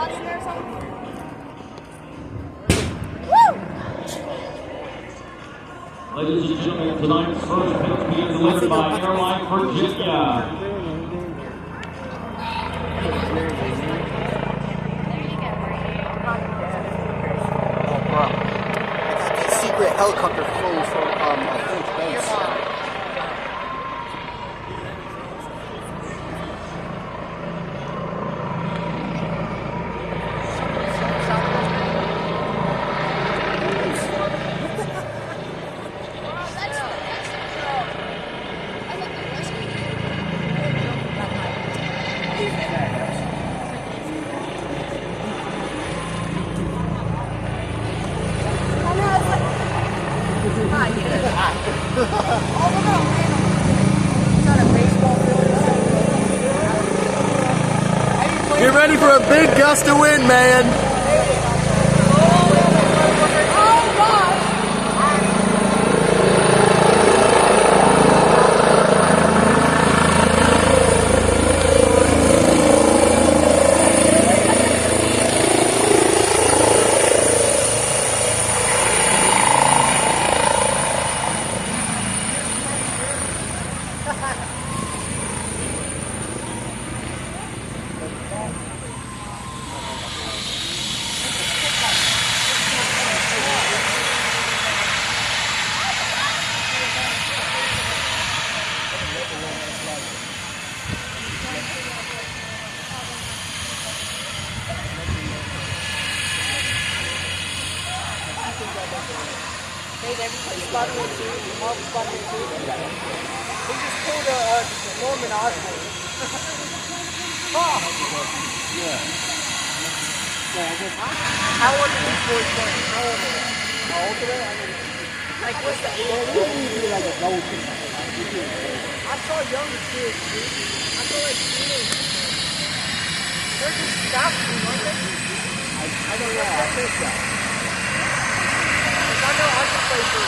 body in there or something? Woo! Ladies and gentlemen, tonight's first pitch being delivered by Airlife Virginia. Secret helicopter flows from a French base. Get ready for a big gust of wind, man. Everybody spotted me too. Mark spotted me too. He just pulled a Norman Osborn. Oh! Yeah. How old are these boys playing? How old are they? How old are they? Like, what's the age? They're usually like adults. I saw younger kids, dude. I saw like teenagers. They're just scouting, aren't they? I don't know. I think so. I know I can play for